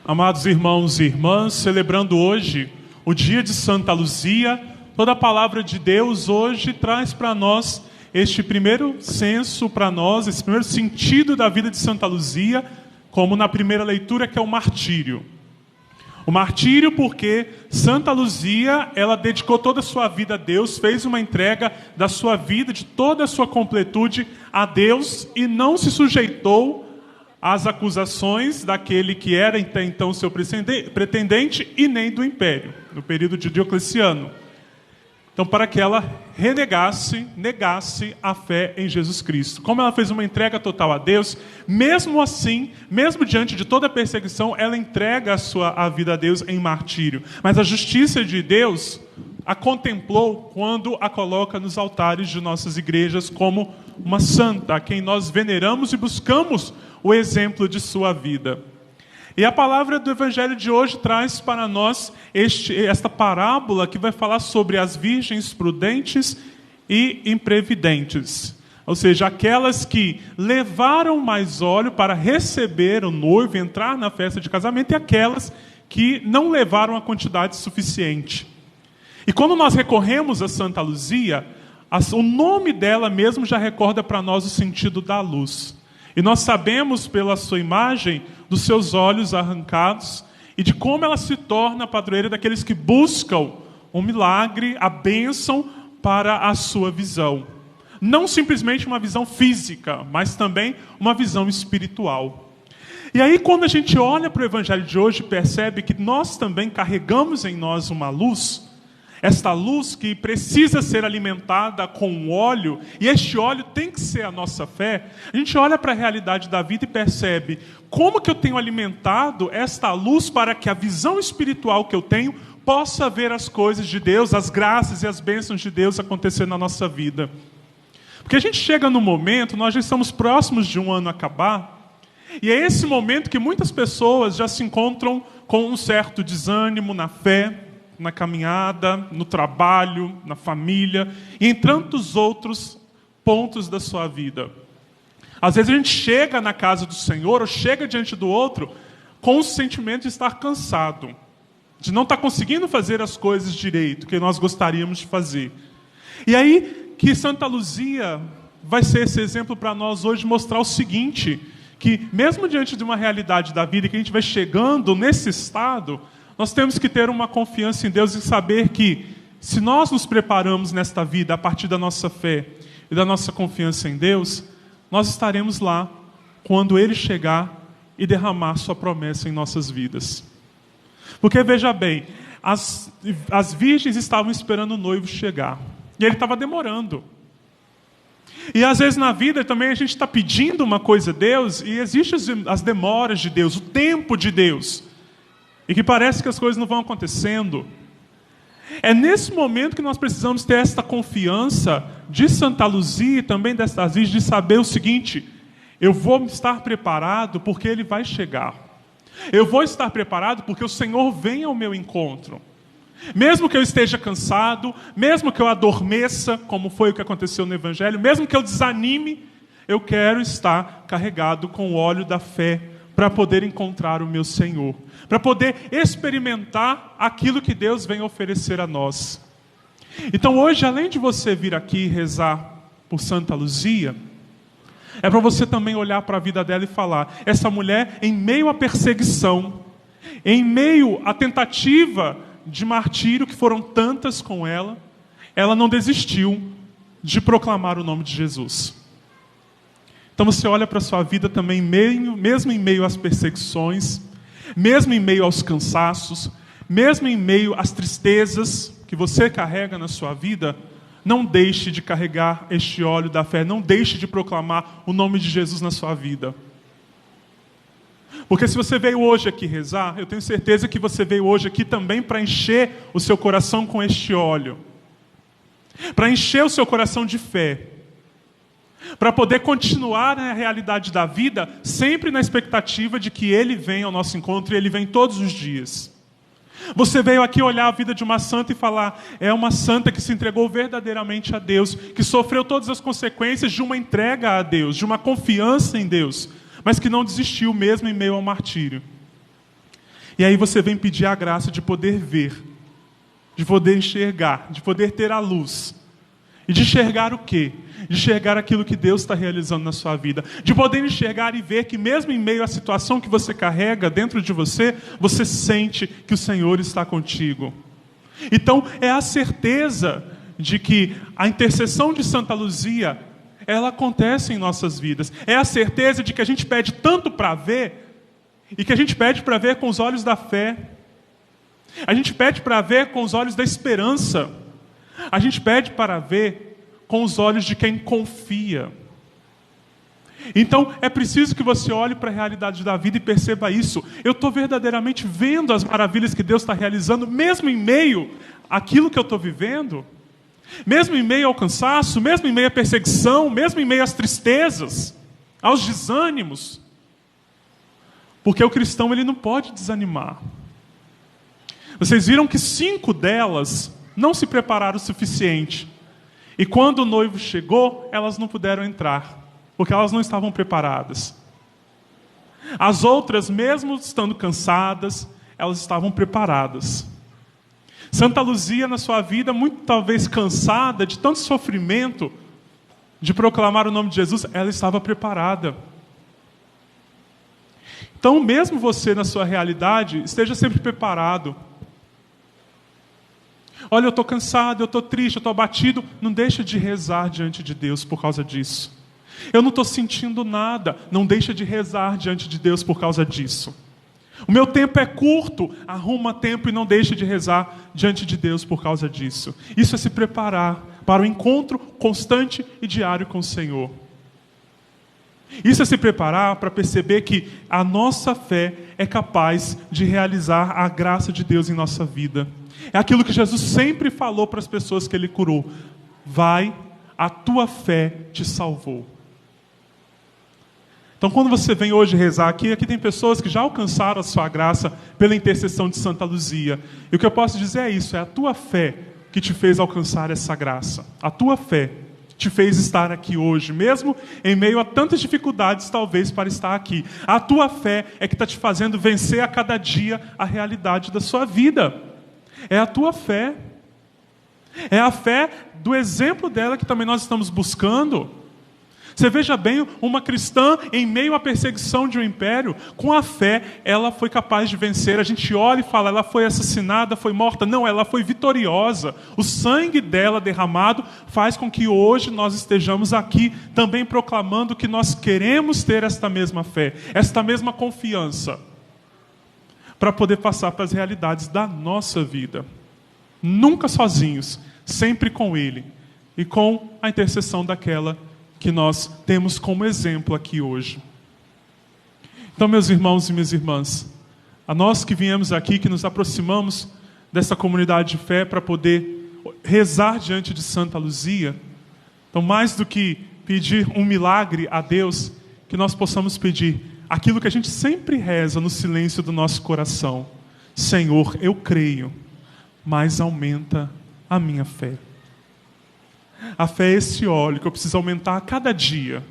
Amados irmãos e irmãs, celebrando hoje o dia de Santa Luzia, toda a palavra de Deus hoje traz para nós este primeiro senso para nós, esse primeiro sentido da vida de Santa Luzia, como na primeira leitura, que é o martírio. O martírio porque Santa Luzia, ela dedicou toda a sua vida a Deus, fez uma entrega da sua vida, de toda a sua completude a Deus e não se sujeitou às acusações daquele que era até então seu pretendente e nem do império, no período de Diocleciano. Então, para que ela negasse a fé em Jesus Cristo. Como ela fez uma entrega total a Deus, mesmo assim, mesmo diante de toda a perseguição, ela entrega a vida a Deus em martírio. Mas a justiça de Deus a contemplou quando a coloca nos altares de nossas igrejas como uma santa, a quem nós veneramos e buscamos o exemplo de sua vida. E a palavra do Evangelho de hoje traz para nós esta parábola que vai falar sobre as virgens prudentes e imprevidentes. Ou seja, aquelas que levaram mais óleo para receber o noivo e entrar na festa de casamento, e aquelas que não levaram a quantidade suficiente. E quando nós recorremos a Santa Luzia, o nome dela mesmo já recorda para nós o sentido da luz. E nós sabemos pela sua imagem, dos seus olhos arrancados, e de como ela se torna a padroeira daqueles que buscam um milagre, a bênção para a sua visão. Não simplesmente uma visão física, mas também uma visão espiritual. E aí, quando a gente olha para o Evangelho de hoje, percebe que nós também carregamos em nós uma luz, esta luz que precisa ser alimentada com óleo, e este óleo tem que ser a nossa fé. A gente olha para a realidade da vida e percebe como que eu tenho alimentado esta luz para que a visão espiritual que eu tenho possa ver as coisas de Deus, as graças e as bênçãos de Deus acontecer na nossa vida. Porque a gente chega no momento, nós já estamos próximos de um ano acabar, e é esse momento que muitas pessoas já se encontram com um certo desânimo na fé, na caminhada, no trabalho, na família e em tantos outros pontos da sua vida. Às vezes a gente chega na casa do Senhor ou chega diante do outro com o sentimento de estar cansado, de não estar conseguindo fazer as coisas direito, que nós gostaríamos de fazer. E aí que Santa Luzia vai ser esse exemplo para nós hoje, mostrar o seguinte, que mesmo diante de uma realidade da vida, que a gente vai chegando nesse estado, nós temos que ter uma confiança em Deus e saber que, se nós nos preparamos nesta vida a partir da nossa fé e da nossa confiança em Deus, nós estaremos lá quando Ele chegar e derramar sua promessa em nossas vidas. Porque, veja bem, as virgens estavam esperando o noivo chegar. E ele estava demorando. E às vezes na vida também a gente está pedindo uma coisa a Deus e existem as demoras de Deus, o tempo de Deus. E que parece que as coisas não vão acontecendo. É nesse momento que nós precisamos ter esta confiança de Santa Luzia e também destas virgens, de saber o seguinte: eu vou estar preparado porque Ele vai chegar. Eu vou estar preparado porque o Senhor vem ao meu encontro. Mesmo que eu esteja cansado, mesmo que eu adormeça, como foi o que aconteceu no Evangelho, mesmo que eu desanime, eu quero estar carregado com o óleo da fé, para poder encontrar o meu Senhor, para poder experimentar aquilo que Deus vem oferecer a nós. Então hoje, além de você vir aqui rezar por Santa Luzia, é para você também olhar para a vida dela e falar: essa mulher, em meio à perseguição, em meio à tentativa de martírio, que foram tantas com ela não desistiu de proclamar o nome de Jesus. Então você olha para a sua vida também, mesmo em meio às perseguições, mesmo em meio aos cansaços, mesmo em meio às tristezas que você carrega na sua vida, não deixe de carregar este óleo da fé, não deixe de proclamar o nome de Jesus na sua vida. Porque se você veio hoje aqui rezar, eu tenho certeza que você veio hoje aqui também para encher o seu coração com este óleo, para encher o seu coração de fé, para poder continuar na realidade da vida, sempre na expectativa de que Ele venha ao nosso encontro, e Ele vem todos os dias. Você veio aqui olhar a vida de uma santa e falar: é uma santa que se entregou verdadeiramente a Deus, que sofreu todas as consequências de uma entrega a Deus, de uma confiança em Deus, mas que não desistiu mesmo em meio ao martírio. E aí você vem pedir a graça de poder ver, de poder enxergar, de poder ter a luz. E de enxergar o quê? De enxergar aquilo que Deus está realizando na sua vida. De poder enxergar e ver que mesmo em meio à situação que você carrega dentro de você, você sente que o Senhor está contigo. Então, é a certeza de que a intercessão de Santa Luzia, ela acontece em nossas vidas. É a certeza de que a gente pede tanto para ver, e que a gente pede para ver com os olhos da fé. A gente pede para ver com os olhos da esperança. A gente pede para ver com os olhos de quem confia. Então, é preciso que você olhe para a realidade da vida e perceba isso. Eu estou verdadeiramente vendo as maravilhas que Deus está realizando, mesmo em meio àquilo que eu estou vivendo, mesmo em meio ao cansaço, mesmo em meio à perseguição, mesmo em meio às tristezas, aos desânimos. Porque o cristão, ele não pode desanimar. Vocês viram que 5 delas não se prepararam o suficiente. E quando o noivo chegou, elas não puderam entrar, porque elas não estavam preparadas. As outras, mesmo estando cansadas, elas estavam preparadas. Santa Luzia, na sua vida, muito talvez cansada de tanto sofrimento, de proclamar o nome de Jesus, ela estava preparada. Então, mesmo você, na sua realidade, esteja sempre preparado. Olha, eu estou cansado, eu estou triste, eu estou abatido. Não deixa de rezar diante de Deus por causa disso. Eu não estou sentindo nada. Não deixa de rezar diante de Deus por causa disso. O meu tempo é curto. Arruma tempo e não deixa de rezar diante de Deus por causa disso. Isso é se preparar para o encontro constante e diário com o Senhor. Isso é se preparar para perceber que a nossa fé é capaz de realizar a graça de Deus em nossa vida. É aquilo que Jesus sempre falou para as pessoas que Ele curou. Vai, a tua fé te salvou. Então, quando você vem hoje rezar aqui tem pessoas que já alcançaram a sua graça pela intercessão de Santa Luzia. E o que eu posso dizer é isso, é a tua fé que te fez alcançar essa graça. A tua fé te fez estar aqui hoje, mesmo em meio a tantas dificuldades, talvez, para estar aqui. A tua fé é que está te fazendo vencer a cada dia a realidade da sua vida. É a tua fé. É a fé do exemplo dela que também nós estamos buscando. Você veja bem, uma cristã em meio à perseguição de um império, com a fé, ela foi capaz de vencer. A gente olha e fala, ela foi assassinada, foi morta. Não, ela foi vitoriosa. O sangue dela derramado faz com que hoje nós estejamos aqui também proclamando que nós queremos ter esta mesma fé, esta mesma confiança, para poder passar para as realidades da nossa vida. Nunca sozinhos, sempre com Ele e com a intercessão daquela que nós temos como exemplo aqui hoje. Então, meus irmãos e minhas irmãs, a nós que viemos aqui, que nos aproximamos dessa comunidade de fé para poder rezar diante de Santa Luzia, então, mais do que pedir um milagre a Deus, que nós possamos pedir aquilo que a gente sempre reza no silêncio do nosso coração: Senhor, eu creio, mas aumenta a minha fé. A fé é esse óleo que eu preciso aumentar a cada dia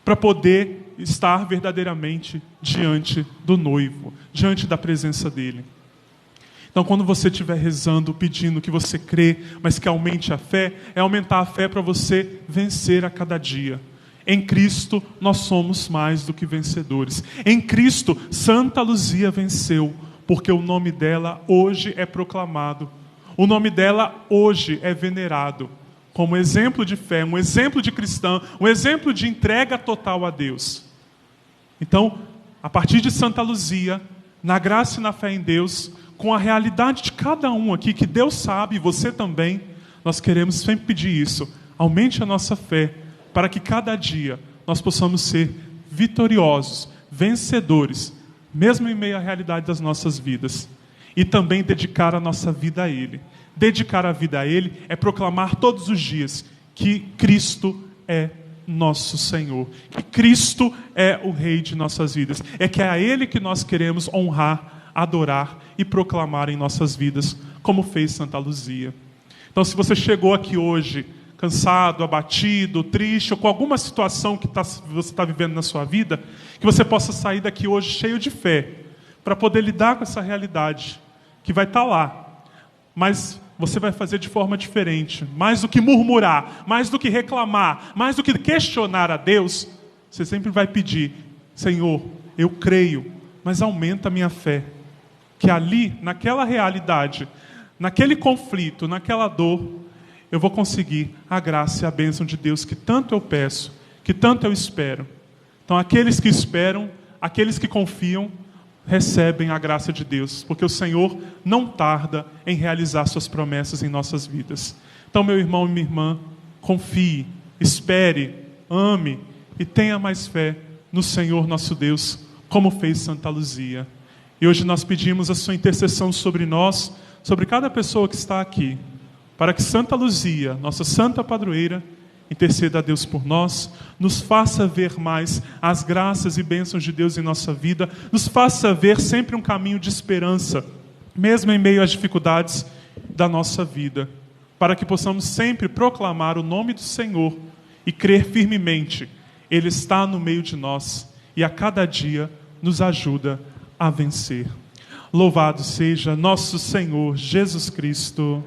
para poder estar verdadeiramente diante do noivo, diante da presença dele. Então, quando você estiver rezando, pedindo que você crê, mas que aumente a fé, é aumentar a fé para você vencer a cada dia. Em Cristo, nós somos mais do que vencedores. Em Cristo, Santa Luzia venceu, porque o nome dela hoje é proclamado. O nome dela hoje é venerado como exemplo de fé, um exemplo de cristã, um exemplo de entrega total a Deus. Então, a partir de Santa Luzia, na graça e na fé em Deus, com a realidade de cada um aqui, que Deus sabe, e você também, nós queremos sempre pedir isso. Aumente a nossa fé, para que cada dia nós possamos ser vitoriosos, vencedores, mesmo em meio à realidade das nossas vidas. E também dedicar a nossa vida a Ele. Dedicar a vida a Ele é proclamar todos os dias que Cristo é nosso Senhor. Que Cristo é o Rei de nossas vidas. É que é a Ele que nós queremos honrar, adorar e proclamar em nossas vidas, como fez Santa Luzia. Então, se você chegou aqui hoje cansado, abatido, triste, ou com alguma situação que você está vivendo na sua vida, que você possa sair daqui hoje cheio de fé, para poder lidar com essa realidade que vai estar lá. Mas você vai fazer de forma diferente. Mais do que murmurar, mais do que reclamar, mais do que questionar a Deus, você sempre vai pedir: Senhor, eu creio, mas aumenta a minha fé. Que ali, naquela realidade, naquele conflito, naquela dor, eu vou conseguir a graça e a bênção de Deus que tanto eu peço, que tanto eu espero. Então, aqueles que esperam, aqueles que confiam, recebem a graça de Deus, porque o Senhor não tarda em realizar suas promessas em nossas vidas. Então, meu irmão e minha irmã, confie, espere, ame e tenha mais fé no Senhor nosso Deus, como fez Santa Luzia. E hoje nós pedimos a sua intercessão sobre nós, sobre cada pessoa que está aqui, para que Santa Luzia, nossa santa padroeira, interceda a Deus por nós, nos faça ver mais as graças e bênçãos de Deus em nossa vida, nos faça ver sempre um caminho de esperança, mesmo em meio às dificuldades da nossa vida, para que possamos sempre proclamar o nome do Senhor e crer firmemente: Ele está no meio de nós e a cada dia nos ajuda a vencer. Louvado seja nosso Senhor Jesus Cristo.